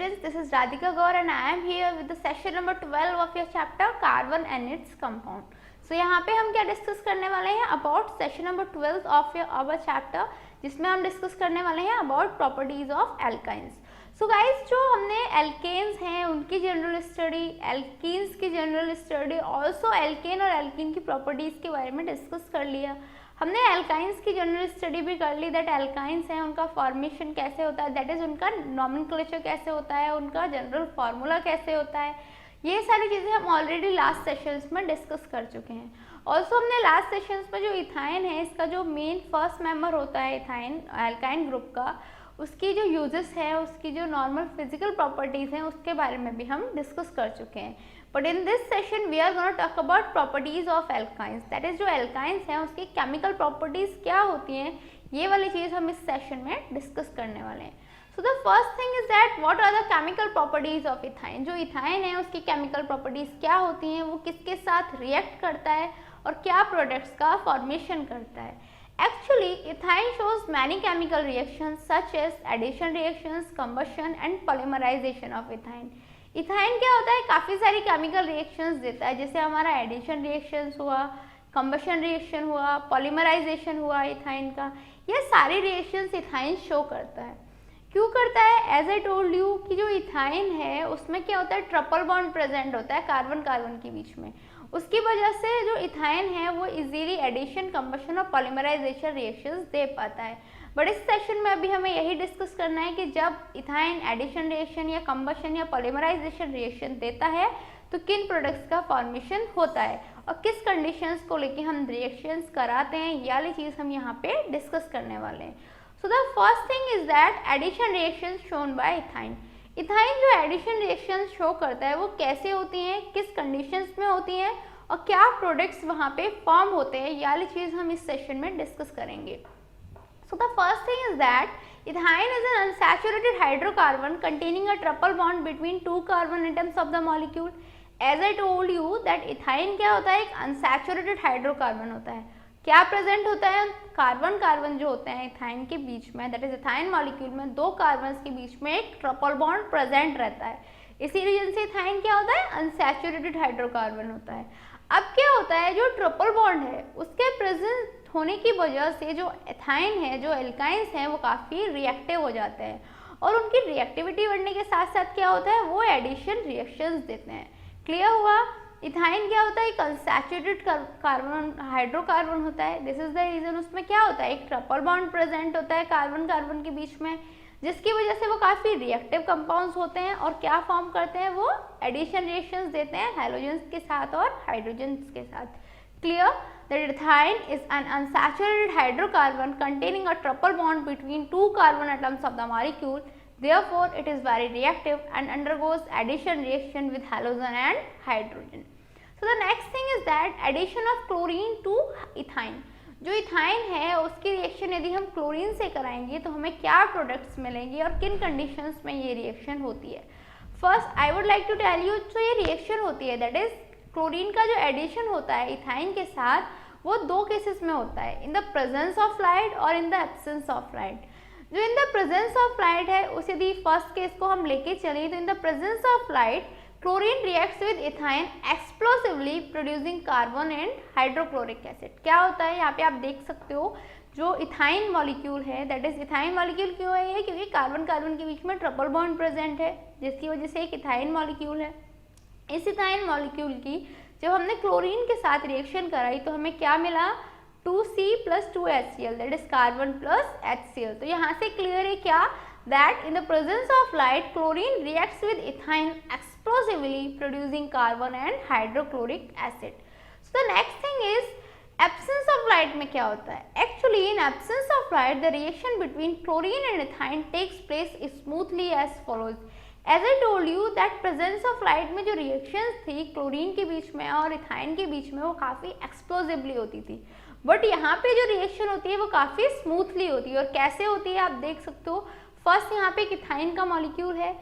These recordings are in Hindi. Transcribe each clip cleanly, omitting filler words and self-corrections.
students, this is Radhika Gaur and I am here with the session number 12 of your chapter carbon and its compound. So यहाँ पे हम क्या डिस्कस करने वाले हैं about session number 12 of our chapter, जिसमें हम डिस्कस करने वाले हैं about properties of alkynes. So guys, जो हमने एल्केन्स हैं उनकी जनरल स्टडी, एल्कीन्स की जनरल स्टडी, ऑल्सो एल्केन और एल्कीन की प्रॉपर्टीज के बारे में डिस्कस कर लिया. हमने एल्काइंस की जनरल स्टडी भी कर ली, दैट एल्काइंस हैं उनका फॉर्मेशन कैसे होता है, दैट इज उनका नॉमेनक्लेचर कैसे होता है, उनका जनरल फार्मूला कैसे होता है. ये सारी चीज़ें हम ऑलरेडी लास्ट सेशंस में डिस्कस कर चुके हैं. ऑल्सो हमने लास्ट सेशंस में जो इथाइन है, इसका जो मेन फर्स्ट मेंबर होता है इथाइन एल्काइन ग्रुप का, उसकी जो यूजेस है, उसकी जो नॉर्मल फिजिकल प्रॉपर्टीज़ हैं, उसके बारे में भी हम डिस्कस कर चुके हैं. But in this session we are gonna talk about properties of alkynes, that is जो एल्काइंस हैं उसकी केमिकल प्रॉपर्टीज क्या होती हैं, ये वाली चीज़ हम इस सेशन में डिस्कस करने वाले हैं. So the first thing is that what are the chemical properties of ethyne. जो इथाइन है उसकी केमिकल प्रॉपर्टीज क्या होती हैं, वो किसके साथ रिएक्ट करता है और क्या प्रोडक्ट्स का फॉर्मेशन करता है. Actually, ethine shows many chemical reactions such as addition reactions, combustion and polymerization of ethine. Ethyne क्या होता है, काफ़ी सारी केमिकल रिएक्शंस देता है, जैसे हमारा एडिशन रिएक्शंस हुआ, कंबशन रिएक्शन हुआ, पॉलीमराइजेशन हुआ इथाइन का. ये सारी रिएक्शंस इथाइन शो करता है. क्यों करता है? एज आई टोल्ड यू कि जो इथाइन है उसमें क्या होता है, ट्रिपल बॉन्ड प्रेजेंट होता है कार्बन कार्बन के बीच में. उसकी वजह से जो इथाइन है वो इजीली एडिशन, कंबशन और पॉलीमराइजेशन रिएक्शंस दे पाता है. बट इस सेशन में अभी हमें यही डिस्कस करना है कि जब इथाइन एडिशन रिएक्शन या कंबशन या पॉलीमराइजेशन रिएक्शन देता है तो किन प्रोडक्ट्स का फॉर्मेशन होता है और किस कंडीशंस को लेके हम रिएक्शंस कराते हैं, ये वाली चीज़ हम यहाँ पे डिस्कस करने वाले हैं. So the first thing is that addition reaction shown by ethyne. Ethyne जो एडिशन रिएक्शन शो करता है वो कैसे होती हैं, किस कंडीशंस में होती हैं और क्या प्रोडक्ट्स वहाँ पे फॉर्म होते हैं, ये वाली चीज़ हम इस सेशन में डिस्कस करेंगे. So the first thing is that ethyne is an unsaturated hydrocarbon containing a triple bond between two carbon atoms of the molecule. As I told you that ethyne क्या होता है, एक अनसैचुरेटेड हाइड्रोकार्बन होता है. क्या प्रेजेंट होता है, कार्बन कार्बन जो होते हैं इथाइन के बीच में, दैट इज इथाइन मॉलिक्यूल में दो कार्बन के बीच में एक ट्रिपल बॉन्ड प्रेजेंट रहता है. इसी रीजन से इथाइन क्या होता है, अनसैचुरेटेड हाइड्रोकार्बन होता है. अब क्या होता है, जो ट्रिपल बॉन्ड है उसके प्रेजेंट होने की वजह से जो इथाइन है, जो एल्काइंस हैं, वो काफ़ी रिएक्टिव हो जाते हैं और उनकी रिएक्टिविटी बढ़ने के साथ साथ क्या होता है, वो एडिशन रिएक्शंस देते हैं. क्लियर हुआ. इथाइन क्या होता है, एक अनसैचुरेटेड कार्बन हाइड्रोकार्बन होता है. दिस इज द रीजन उसमें क्या होता है, एक ट्रिपल बॉन्ड प्रेजेंट होता है कार्बन कार्बन के बीच में, जिसकी वजह से वो काफ़ी रिएक्टिव कंपाउंड्स होते हैं और क्या फॉर्म करते हैं, वो एडिशन रिएक्शंस देते हैं हैलोजेंस के साथ और हाइड्रोजन्स के साथ. Clear. That ethyne is an unsaturated hydrocarbon containing a triple bond between two carbon atoms of the molecule. Therefore, it is very reactive and undergoes addition reaction with halogen and hydrogen. So the next thing is that addition of chlorine to ethine. जो इथाइन है उसकी रिएक्शन यदि हम क्लोरीन से कराएंगे तो हमें क्या प्रोडक्ट्स मिलेंगे और किन कंडीशंस में ये रिएक्शन होती है. First I would like to tell you, जो ये रिएक्शन होती है दैट इज क्लोरीन का जो एडिशन होता है इथाइन के साथ, वो दो केसेस में होता है, in the presence of light और in the absence of light. जो in the presence of light है उस यदि फर्स्ट केस को हम लेके चलें तो इन the presence of light chlorine reacts with ethyne explosively producing carbon and hydrochloric acid. क्या होता है यहाँ पे आप देख सकते हो, जो इथाइन मॉलिक्यूल है दैट इज इथाइन मॉलिक्यूल क्यों है ये, क्योंकि कार्बन कार्बन के बीच में ट्रिपल बॉन्ड प्रेजेंट है, जिसकी वजह से एक इथाइन मॉलिक्यूल है. इस इथाइन मॉलिक्यूल की जब हमने क्लोरीन के साथ रिएक्शन कराई तो हमें क्या मिला, 2C plus 2HCl, that is carbon plus HCl. तो यहाँ से क्लियर है क्या, that in the presence of light chlorine reacts with ethine explosively producing carbon and hydrochloric acid. So the next thing is absence of light में क्या होता है. Actually in absence of light the reaction between chlorine and ethine takes place smoothly as follows. As I told you that presence of light में जो reactions थी क्लोरीन के बीच में और इथाइन के बीच में वो काफ़ी एक्सप्लोसिवली होती थी. बट यहाँ पे जो रिएक्शन होती है वो काफ़ी स्मूथली होती है. और कैसे होती है आप देख सकते हो. फर्स्ट यहाँ पे एक इथाइन का मॉलिक्यूल है,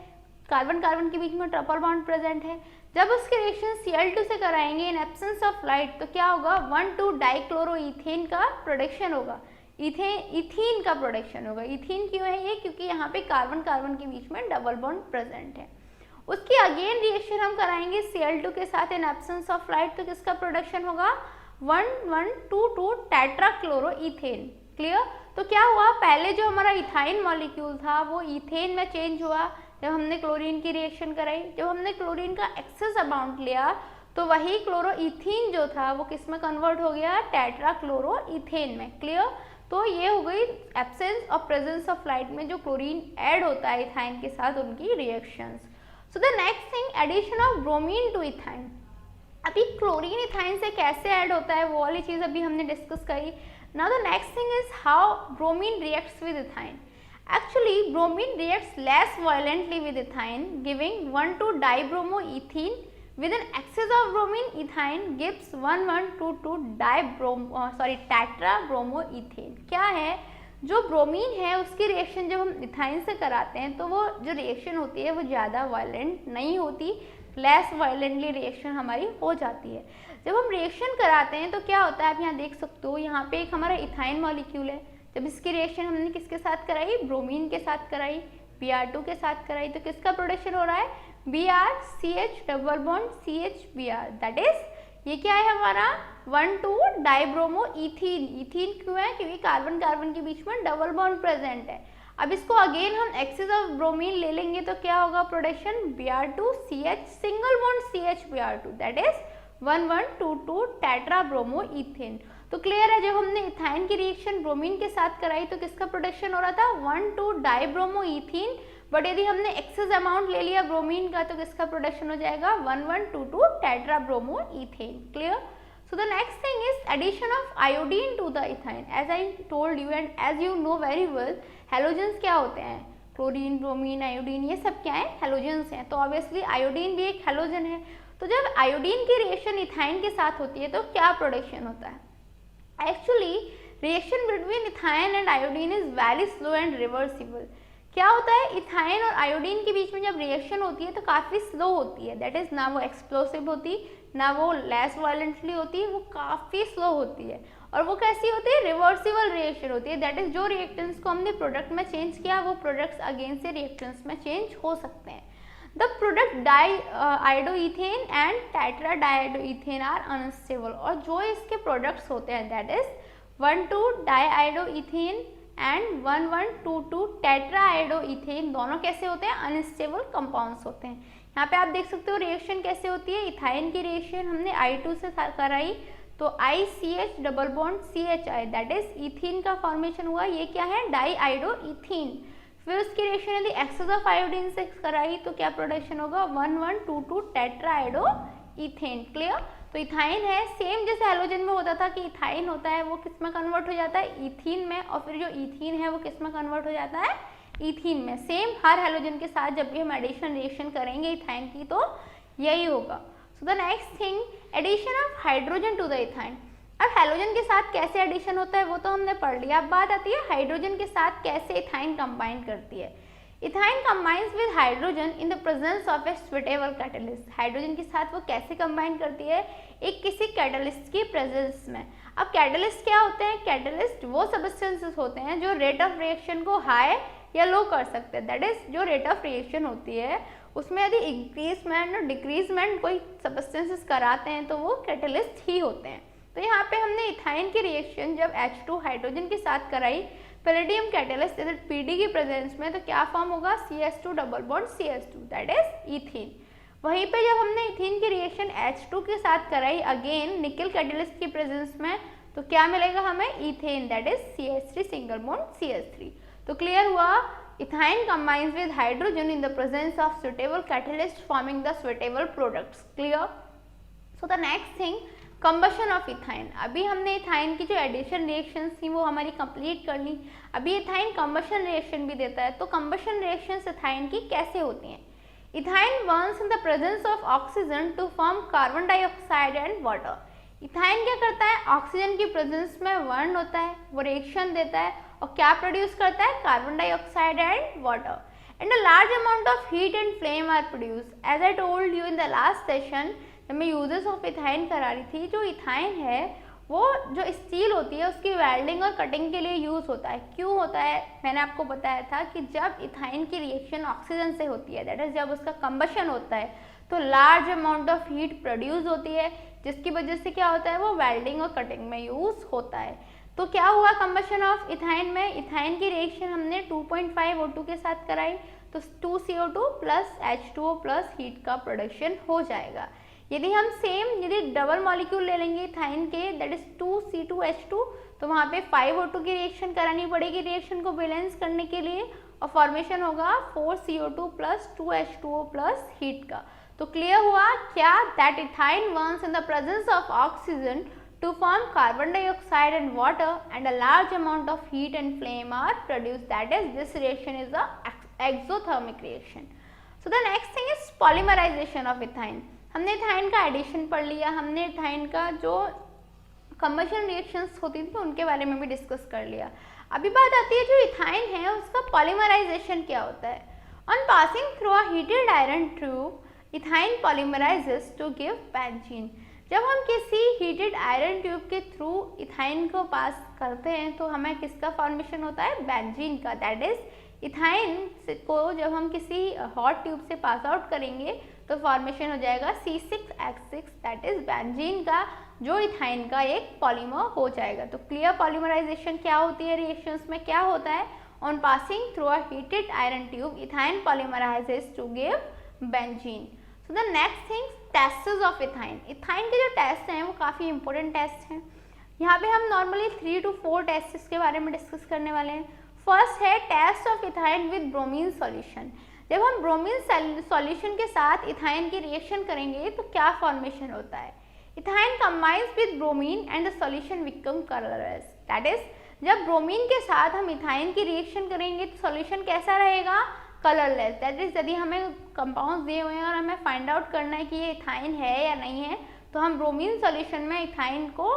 कार्बन कार्बन के बीच में ट्रिपल बॉन्ड प्रेजेंट है. जब उसके रिएक्शन Cl2 से कराएंगे इन एब्सेंस ऑफ लाइट तो क्या होगा, 1,2 डाइक्लोरोइथेन का प्रोडक्शन होगा. इथीन का प्रोडक्शन होगा। इथीन क्यों है ये? क्योंकि यहाँ पे कार्बन कार्बन के बीच में डबल बॉन्ड प्रेजेंट है। उसकी अगेन रिएक्शन हम कराएंगे Cl2 के साथ इन एब्सेंस ऑफ लाइट, तो किसका प्रोडक्शन होगा? 1,1,2,2 टेट्राक्लोरोइथेन। क्लियर? तो क्या हुआ, पहले जो हमारा इथाइन मॉलिक्यूल था वो इथेन में चेंज हुआ जब हमने क्लोरीन की रिएक्शन कराई। जब हमने क्लोरीन का एक्सेस अमाउंट लिया तो वही क्लोरोइथीन जो था वो किस में कन्वर्ट हो गया? टेट्राक्लोरोइथेन में। क्लियर? तो ये हो गई एब्सेंस और प्रेजेंस ऑफ लाइट में जो क्लोरीन ऐड होता है इथाइन के साथ उनकी reactions. So the next thing, addition of bromine to ethyne. अभी क्लोरीन इथाइन से कैसे ऐड होता है वो वाली चीज़ अभी हमने डिस्कस करी। Now the next thing is how bromine reacts with ethyne. Actually, bromine reacts less violently with ethine, giving 1,2-dibromoethene. With an excess of bromine, ethine gives 1,1,2,2 tetrabromoethane. क्या है? जो ब्रोमीन है उसकी रिएक्शन जब हम इथाइन से कराते हैं तो वो जो रिएक्शन होती है वो ज़्यादा वायलेंट नहीं होती, लेस वायलेंटली रिएक्शन हमारी हो जाती है। जब हम रिएक्शन कराते हैं तो क्या होता है, आप यहाँ देख सकते हो, यहाँ पे एक हमारा इथाइन मॉलिक्यूल है। जब इसकी रिएक्शन हमने किसके साथ कराई? ब्रोमीन के साथ कराई, Br2 के साथ कराई, तो किसका प्रोडक्शन हो रहा है? Br double bond CH that is ये क्या है हमारा? 1,2-डाइब्रोमोइथीन। इथीन क्यों है? क्योंकि कार्बन कार्बन के बीच में डबल बॉन्ड प्रेजेंट है। अब इसको अगेन हम एक्सेस ऑफ ब्रोमीन ले लेंगे तो क्या होगा production? Br2 CH single bond CH Br2 that is 1,1,2,2 टेट्राब्रोमोइथेन। तो क्लियर है, जब हमने इथाइन की रिएक्शन ब्रोमीन के साथ कराई तो किसका प्रोडक्शन हो रहा था? 1,2-डाइब्रोमोइथीन। बट यदि हमने एक्सेस अमाउंट ले लिया ब्रोमीन का तो किसका प्रोडक्शन हो जाएगा? 1,1,2,2 tetrabromoethane. Clear? So the next thing is addition of iodine to the ethyne. As I told you and as you know very well, halogens क्या होते हैं? क्लोरीन, ब्रोमीन, आयोडीन, ये सब क्या है? हेलोजेंस हैं। तो ऑब्वियसली आयोडीन भी एक हेलोजन है। तो जब आयोडीन की रिएक्शन इथाइन के साथ होती है तो क्या प्रोडक्शन होता है? Actually, reaction between ethyne and iodine is very slow and reversible. क्या होता है, इथाइन और आयोडीन के बीच में जब रिएक्शन होती है तो काफ़ी स्लो होती है। दैट इज़ ना वो एक्सप्लोसिव होती, ना वो लेस वायलेंटली होती, वो काफ़ी स्लो होती है। और वो कैसी होती है? रिवर्सिबल रिएक्शन होती है। दैट इज़ जो रिएक्टेंट्स को हमने प्रोडक्ट में चेंज किया वो प्रोडक्ट्स अगेन से रिएक्टेंट्स में चेंज हो सकते हैं। The product diiodoethane and tetradiiodoethane are unstable। और जो इसके प्रोडक्ट्स होते हैं दैट इज 1,2-डाइआयोडोइथेन एंड 1,1,2,2 टेट्राआयोडोइथेन, दोनों कैसे होते हैं? अनस्टेबल कंपाउंड्स होते हैं। यहाँ पे आप देख सकते हो रिएक्शन कैसे होती है। इथाइन की रिएक्शन हमने I2 से कराई तो ICH double bond CHI that is ethene का फॉर्मेशन हुआ। ये क्या है? डाइआयोडोइथीन। फिर उसकी रिएक्शन यदि एक्सेस ऑफ आयोडीन से कराई तो क्या प्रोडक्शन होगा? 1,1,2,2 टेट्राआयोडोइथेन। क्लियर? तो इथाइन है, सेम जैसे हेलोजन में होता था कि इथाइन होता है वो किस में कन्वर्ट हो जाता है? इथीन में। और फिर जो इथीन है वो किस में कन्वर्ट हो जाता है? इथीन में। सेम हर हेलोजन के साथ जब भी हम एडिशन रिएक्शन करेंगे इथाइन की तो यही होगा। So the next thing, addition of hydrogen to the ethyne. अब हेलोजन के साथ कैसे एडिशन होता है वो तो हमने पढ़ लिया। अब बात आती है हाइड्रोजन के साथ कैसे इथाइन कंबाइन करती है। Ethyne combines with hydrogen in the presence of a suitable catalyst. Hydrogen के साथ वो कैसे कंबाइन करती है? एक किसी कैटलिस्ट की प्रेजेंस में। अब कैटलिस्ट क्या होते हैं? कैटलिस्ट वो सब्सटेंसेस होते हैं जो रेट ऑफ रिएक्शन को हाई या लो कर सकते हैं। दैट इज जो रेट ऑफ रिएक्शन होती है उसमें यदि इंक्रीजमेंट और डिक्रीजमेंट कोई सब्सटेंसेस कराते हैं तो वो कैटलिस्ट ही होते हैं। तो यहाँ पे हमने इथाइन की रिएक्शन जब H2 हाइड्रोजन के साथ कराई पैलेडियम कैटलिस्ट PD की प्रेजेंस में तो क्या फॉर्म होगा? CH2 double bond CH2 that is ethene. वहीं पे जब हमने इथीन की रिएक्शन H2 के साथ कराई अगेन निकल कैटलिस्ट की प्रेजेंस में तो क्या मिलेगा हमें? Ethane that is CH3 single bond CH3। तो क्लियर हुआ, ethyne combines with hydrogen in the presence of suitable catalyst forming the suitable products. Clear? So the next thing, combustion of ethyne. अभी हमने इथाइन की जो एडिशन रिएक्शन थी वो हमारी कंप्लीट कर ली। अभी इथाइन कंबशन रिएक्शन भी देता है। तो कंबशन रिएक्शंस इथाइन की कैसे होती हैं? Ethyne burns in the presence of oxygen to form carbon dioxide and water. Ethyne क्या करता है? ऑक्सीजन की प्रेजेंस में बर्न होता है, वो रिएक्शन देता है और क्या प्रोड्यूस करता है? Carbon dioxide and water. And a large amount of heat and flame are produce. As I told you in the last session जब मैं यूजेस ऑफ इथाइन करा रही थी, जो इथाइन है वो जो स्टील होती है उसकी वेल्डिंग और कटिंग के लिए यूज़ होता है। क्यों होता है? मैंने आपको बताया था कि जब इथाइन की रिएक्शन ऑक्सीजन से होती है, दैट इज जब उसका कंबशन होता है, तो large amount of heat produce होती है, जिसकी वजह से क्या होता है, वो वेल्डिंग और कटिंग में यूज़ होता है। तो क्या हुआ कंबशन ऑफ इथाइन में? इथाइन की रिएक्शन हमने 2.5 O2 के साथ कराई, तो 2CO2 plus H2O plus heat का प्रोडक्शन हो जाएगा। यदि हम यदि डबल मॉलिक्यूल ले लेंगे इथाइन के, दैट इज 2C2H2, तो वहाँ पे 5O2 की रिएक्शन करानी पड़ेगी रिएक्शन को बैलेंस करने के लिए, और फॉर्मेशन होगा 4CO2 plus 2H2O plus heat का। तो क्लियर हुआ क्या? That ethyne burns in the presence of oxygen to form carbon dioxide and water, and a large amount of heat and flame are produced. That is, this reaction is a exothermic reaction. So the next thing is polymerization of ethyne. हमने इथाइन का एडिशन पढ़ लिया, हमने इथाइन का जो कंबशन रिएक्शंस होती थी उनके बारे में भी डिस्कस कर लिया। अभी बात आती है जो इथाइन है उसका पॉलीमराइजेशन क्या होता है। On passing through a heated iron tube, ethyne polymerises to give benzene. जब हम किसी हीटेड आयरन ट्यूब के थ्रू इथाइन को पास करते हैं तो हमें किसका फॉर्मेशन होता है? बेंजीन का। दैट इज इथाइन को जब हम किसी हॉट ट्यूब से पास आउट करेंगे तो फॉर्मेशन हो जाएगा C6H6, दैट इज बेंजीन का, जो इथाइन का एक पॉलीमर हो जाएगा। तो क्लियर पॉलीमराइजेशन क्या होती है रिएक्शंस में, क्या होता है? On passing through a heated iron tube, ethyne polymerises to give benzene. So the next thing, tests of ethyne. Ethyne के जो टेस्ट हैं वो काफ़ी इंपॉर्टेंट टेस्ट हैं। यहाँ पे हम नॉर्मली 3 to 4 टेस्ट के बारे में डिस्कस करने वाले हैं। फर्स्ट है test of ethyne with bromine solution. जब हम ब्रोमीन सॉल्यूशन के साथ इथाइन की रिएक्शन करेंगे तो क्या फॉर्मेशन होता है? Ethyne combines with bromine and the solution become colourless. That is जब ब्रोमीन के साथ हम इथाइन की रिएक्शन करेंगे तो सॉल्यूशन कैसा रहेगा? कलरलेस। दैट इज यदि हमें कंपाउंड्स दिए हुए हैं और हमें फाइंड आउट करना है कि ये इथाइन है या नहीं है, तो हम ब्रोमीन सॉल्यूशन में इथाइन को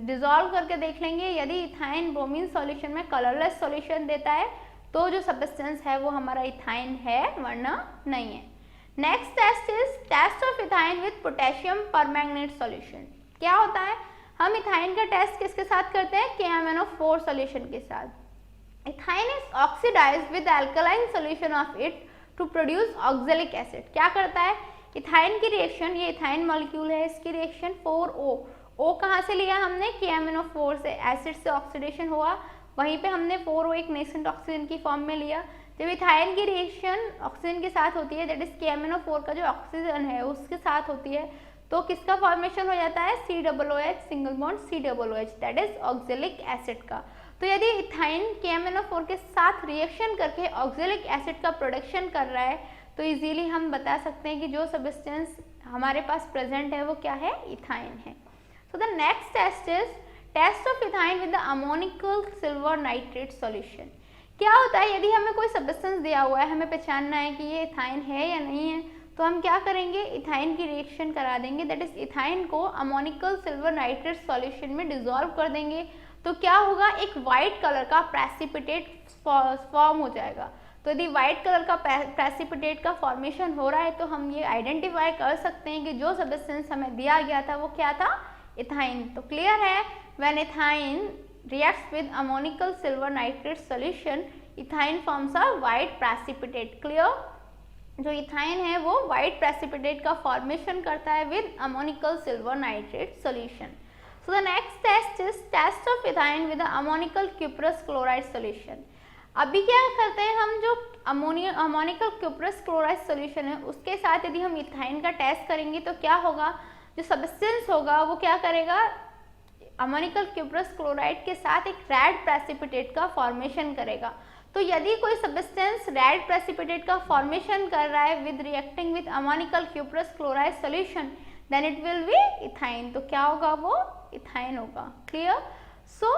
डिसॉल्व करके देख लेंगे। यदि इथाइन ब्रोमीन सॉल्यूशन में कलरलेस सॉल्यूशन देता है तो जो सब्सटेंस है वो हमारा इथाइन है, वरना नहीं है। Next test is test of ethyne with potassium permanganate solution. क्या होता है? हम इथाइन का टेस्ट किसके साथ करते हैं? KMnO4 सॉल्यूशन के साथ। Ethyne is oxidised with alkaline solution of it to produce oxalic acid. क्या करता है? इथाइन की रिएक्शन, ये इथाइन मॉलिक्यूल है, इसकी रिएक्शन 4O, O कहाँ से लिया हमने? KMnO4 से, एसिड से ऑक्सीडेशन हुआ, वहीं पे हमने 4O एक नेसेंट ऑक्सीजन की फॉर्म में लिया। जब इथाइन की रिएक्शन ऑक्सीजन के साथ होती है, दैट इज KMnO4 का जो ऑक्सीजन है उसके साथ होती है, तो किसका फॉर्मेशन हो जाता है? COOH, single bond COOH, that is oxalic acid का। तो यदि इथाइन KMnO4 के साथ रिएक्शन करके ऑक्जेलिक एसिड का प्रोडक्शन कर रहा है तो इजीली हम बता सकते हैं कि जो सब्सटेंस हमारे पास प्रेजेंट है वो क्या है? इथाइन है। So the next test is test of ethyne with the ammoniacal silver nitrate solution. क्या होता है? यदि हमें कोई सब्सटेंस दिया हुआ है, हमें पहचानना है कि ये इथाइन है या नहीं है, तो हम क्या करेंगे? इथाइन की रिएक्शन करा देंगे, दैट इज इथाइन को अमोनिकल सिल्वर नाइट्रेट सॉल्यूशन में डिसॉल्व कर देंगे। तो क्या होगा? एक वाइट कलर का प्रेसिपिटेट फॉर्म हो जाएगा। तो यदि व्हाइट कलर का प्रेसिपिटेट का फॉर्मेशन हो रहा है तो हम ये आइडेंटिफाई कर सकते हैं कि जो सब्सटेंस हमें दिया गया था वो क्या था? इथाइन। तो क्लियर है, when ethyne reacts with ammonical silver nitrate solution, ethyne forms a white precipitate. Clear? जो इथाइन है वो वाइट प्रेसिपिटेट का फॉर्मेशन करता है with ammoniacal silver nitrate solution. So the next test is test of ethyne with ammoniacal cuprous chloride solution. अभी क्या करते हैं हम, जो अमोनिकल क्यूप्रस क्लोराइड सॉल्यूशन है उसके साथ यदि हम इथाइन का टेस्ट करेंगे तो क्या होगा? जो सब्सटेंस होगा वो क्या करेगा? अमोनिकल क्यूप्रस क्लोराइड के साथ एक रेड प्रेसिपिटेट का फॉर्मेशन करेगा। तो यदि कोई सब्सटेंस रेड प्रेसिपिटेट का फॉर्मेशन कर रहा है with reacting with ammoniacal cuprous chloride solution, then it will be ethyne. तो क्या होगा? वो इथाइन होगा। क्लियर? सो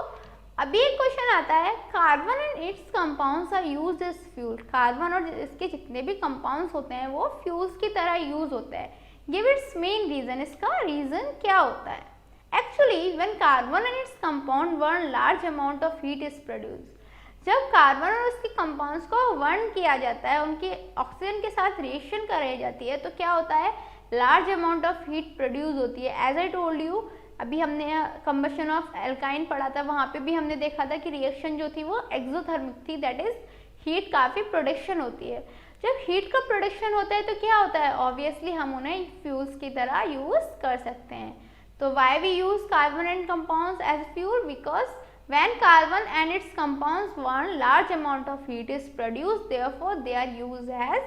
अभी एक क्वेश्चन आता है, carbon and its compounds are used as fuel. Carbon और इसके जितने भी कंपाउंड्स होते हैं वो फ्यूल्स की तरह यूज होते हैं। गिव इट्स मेन रीजन, इसका रीजन क्या होता है? Actually, when carbon and its compound burn, large amount of heat is produced. जब कार्बन और उसके कंपाउंड्स को बर्न किया जाता है, उनकी ऑक्सीजन के साथ रिएक्शन कराई जाती है, तो क्या होता है? Large amount of heat produce होती है। एज आई टोल्ड यू, अभी हमने कंबशन ऑफ एल्काइन पढ़ा था, वहाँ पे भी हमने देखा था कि रिएक्शन जो थी वो एक्सोथर्मिक थी, दैट इज हीट काफ़ी प्रोडक्शन होती है। जब हीट का प्रोडक्शन होता है तो क्या होता है, ऑब्वियसली हम उन्हें फ्यूल्स की तरह यूज कर सकते हैं। तो why we use carbon and compounds as fuel, because when carbon and its compounds burn, large amount of heat is produced, therefore they are used as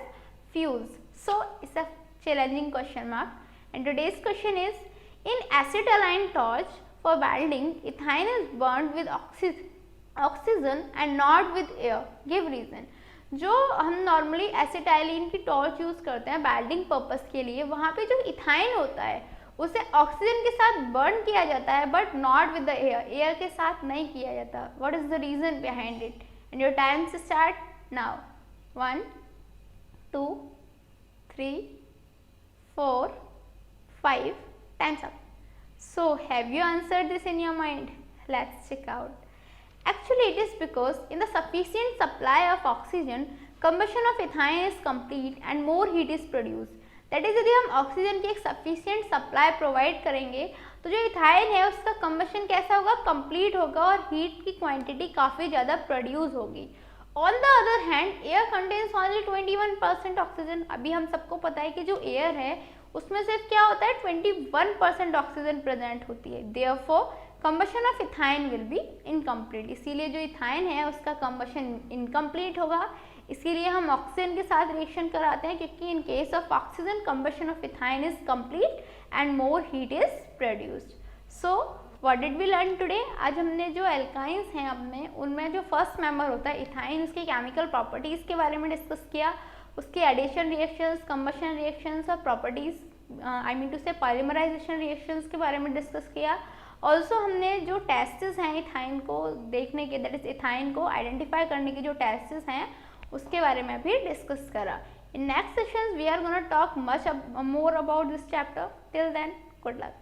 fuels. So it's a challenging question mark, and today's question is, in acetylene torch for welding, ethane is burned with oxygen and not with air. Give reason. जो हम नॉर्मली एसिटाइलिन की टॉर्च यूज करते हैं वेल्डिंग पर्पस के लिए, वहाँ पे जो इथाइन होता है उसे ऑक्सीजन के साथ बर्न किया जाता है, but not with the air, air के साथ नहीं किया जाता। What is the reason behind it? And your time से start now. 1 2 3 4 5 time's up. So have you answered this in your mind? Let's check out. Actually, it is because in the sufficient supply of oxygen, combustion of ethane is complete and more heat is produced. That is, यदि हम ऑक्सीजन की एक सफिशियंट सप्लाई प्रोवाइड करेंगे तो जो इथाइन है उसका कंबशन कैसा होगा, कंप्लीट होगा और हीट की क्वांटिटी काफ़ी ज़्यादा प्रोड्यूस होगी। On the other hand air contains only 21% oxygen. अभी हम सबको पता है कि जो एयर है उसमें सिर्फ क्या होता है, 21% ऑक्सीजन प्रेजेंट होती है। Therefore combustion of ethyne will be incomplete. इसीलिए जो इथाइन है उसका कंबशन इनकम्प्लीट होगा। इसीलिए हम ऑक्सीजन के साथ रिएक्शन कराते हैं, क्योंकि in case of oxygen combustion of ethyne is complete and more heat is produced. So what did we learn today? आज हमने जो एल्काइंस हैं अपने, उनमें जो फर्स्ट मेंबर होता है इथाइन, उसके केमिकल प्रॉपर्टीज़ के बारे में डिस्कस किया, उसके एडिशन रिएक्शंस, कंबशन रिएक्शंस और प्रॉपर्टीज़, आई मीन टू से पॉलीमराइजेशन रिएक्शंस के बारे में डिस्कस किया। ऑल्सो हमने जो टेस्ट्स हैं इथाइन को देखने के, दैट इज इथाइन को आइडेंटिफाई करने के जो टेस्ट्स हैं उसके बारे में भी डिस्कस करा। In next sessions we are gonna talk much more about this chapter. Till then, good luck.